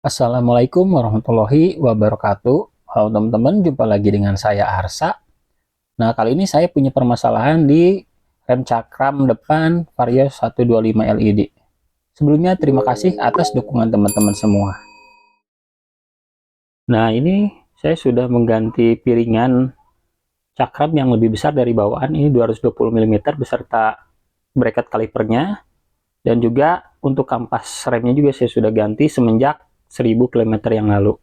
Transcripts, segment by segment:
Assalamualaikum warahmatullahi wabarakatuh. Halo teman-teman, jumpa lagi dengan saya Arsa. Nah, kali ini saya punya permasalahan di rem cakram depan Vario 125 LED. Sebelumnya terima kasih atas dukungan teman-teman semua. Nah, ini saya sudah mengganti piringan cakram yang lebih besar dari bawaan. Ini 220 mm beserta bracket kalipernya. Dan juga untuk kampas remnya juga saya sudah ganti semenjak 1000 km yang lalu.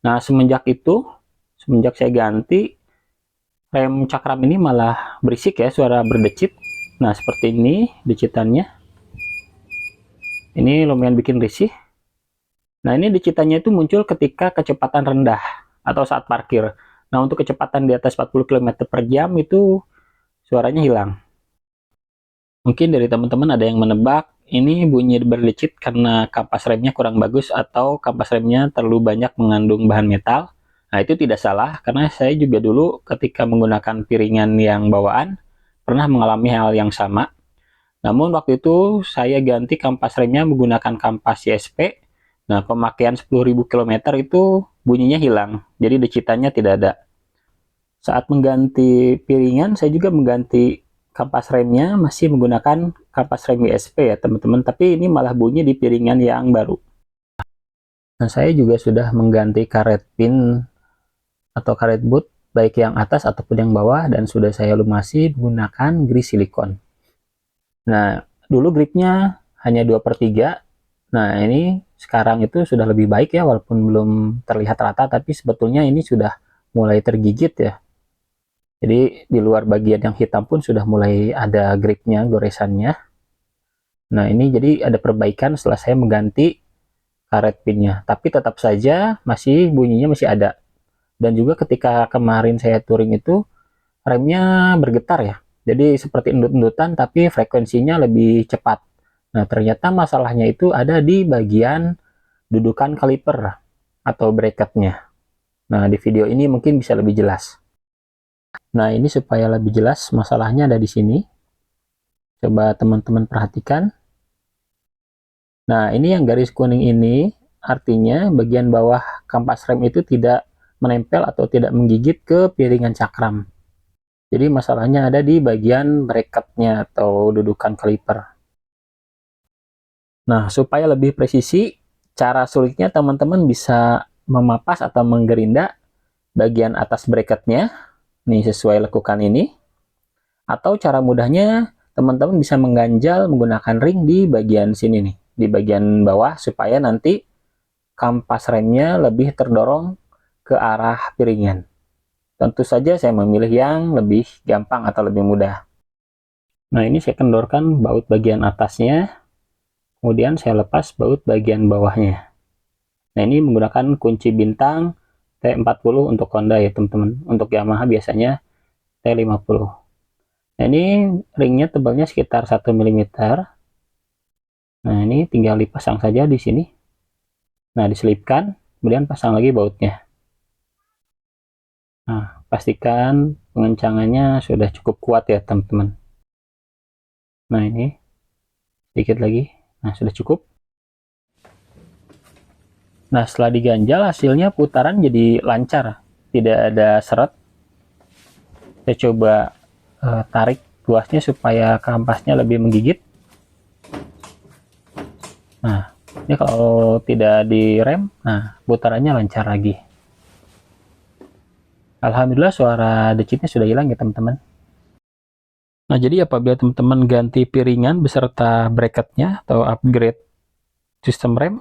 Nah, semenjak saya ganti, rem cakram ini malah berisik ya, suara berdecit. Nah, seperti ini decitannya. Ini lumayan bikin risih. Nah, ini decitannya itu muncul ketika kecepatan rendah atau saat parkir. Nah, untuk kecepatan di atas 40 km per jam itu suaranya hilang. Mungkin dari teman-teman ada yang menebak, ini bunyi berdecit karena kampas remnya kurang bagus atau kampas remnya terlalu banyak mengandung bahan metal. Nah, itu tidak salah, karena saya juga dulu ketika menggunakan piringan yang bawaan, pernah mengalami hal yang sama. Namun waktu itu saya ganti kampas remnya menggunakan kampas CSP. Nah, pemakaian 10.000 km itu bunyinya hilang, jadi decitannya tidak ada. Saat mengganti piringan, saya juga mengganti kampas remnya masih menggunakan kampas rem WSP ya teman-teman, tapi ini malah bunyi di piringan yang baru. Nah, saya juga sudah mengganti karet pin atau karet boot baik yang atas ataupun yang bawah, dan sudah saya lumasi menggunakan gris silikon. Nah, dulu gripnya hanya 2/3. Nah, ini sekarang itu sudah lebih baik ya, walaupun belum terlihat rata, tapi sebetulnya ini sudah mulai tergigit ya. Jadi di luar bagian yang hitam pun sudah mulai ada gripnya, goresannya. Nah, ini jadi ada perbaikan setelah saya mengganti karet pinnya. Tapi tetap saja bunyinya masih ada. Dan juga ketika kemarin saya touring itu, remnya bergetar ya. Jadi seperti endut-endutan tapi frekuensinya lebih cepat. Nah, ternyata masalahnya itu ada di bagian dudukan kaliper atau bracketnya. Nah, di video ini mungkin bisa lebih jelas. Nah, ini supaya lebih jelas masalahnya ada di sini. Coba teman-teman perhatikan. Nah, ini yang garis kuning ini artinya bagian bawah kampas rem itu tidak menempel atau tidak menggigit ke piringan cakram. Jadi masalahnya ada di bagian bracketnya atau dudukan kaliper. Nah, supaya lebih presisi, cara sulitnya teman-teman bisa memapas atau menggerinda bagian atas bracketnya, nih sesuai lekukan ini. Atau cara mudahnya, teman-teman bisa mengganjal menggunakan ring di bagian sini nih, di bagian bawah, supaya nanti kampas remnya lebih terdorong ke arah piringan. Tentu saja saya memilih yang lebih gampang atau lebih mudah. Nah, ini saya kendorkan baut bagian atasnya, kemudian saya lepas baut bagian bawahnya. Nah, ini menggunakan kunci bintang T40 untuk Honda ya teman-teman. Untuk Yamaha biasanya T50. Nah, ini ringnya tebalnya sekitar 1 mm. Nah, ini tinggal dipasang saja di sini. Nah, diselipkan, kemudian pasang lagi bautnya. Nah, pastikan pengencangannya sudah cukup kuat ya teman-teman. Nah, ini sedikit lagi. Nah, sudah cukup. Nah, setelah diganjal hasilnya putaran jadi lancar, tidak ada seret. Saya coba tarik tuasnya supaya kampasnya lebih menggigit. Nah, ini kalau tidak direm, nah putarannya lancar lagi. Alhamdulillah suara decitnya sudah hilang ya teman-teman. Nah, jadi apabila teman-teman ganti piringan beserta bracketnya atau upgrade sistem rem,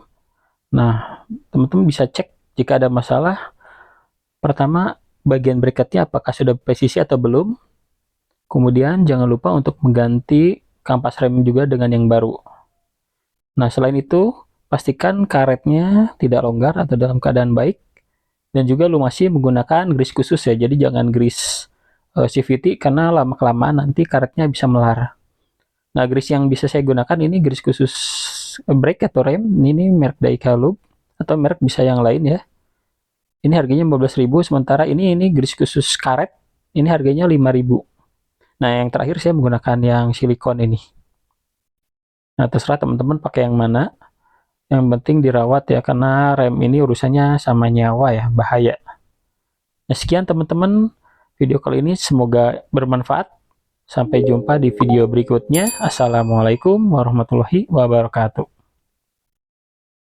nah teman-teman bisa cek jika ada masalah. Pertama, bagian bracketnya apakah sudah presisi atau belum. Kemudian jangan lupa untuk mengganti kampas rem juga dengan yang baru. Nah, selain itu, pastikan karetnya tidak longgar atau dalam keadaan baik. Dan juga lumasi menggunakan gris khusus ya, jadi jangan gris CVT karena lama-kelamaan nanti karetnya bisa melar. Nah, gris yang bisa saya gunakan ini gris khusus brake atau rem, ini merek Daiwa Loop, atau merek bisa yang lain ya. Ini harganya 15.000, sementara ini gris khusus karet, ini harganya 5.000. Nah, yang terakhir saya menggunakan yang silikon ini. Nah, terserah teman-teman pakai yang mana. Yang penting dirawat ya, karena rem ini urusannya sama nyawa ya, bahaya. Nah, sekian teman-teman video kali ini, semoga bermanfaat. Sampai jumpa di video berikutnya. Assalamualaikum warahmatullahi wabarakatuh.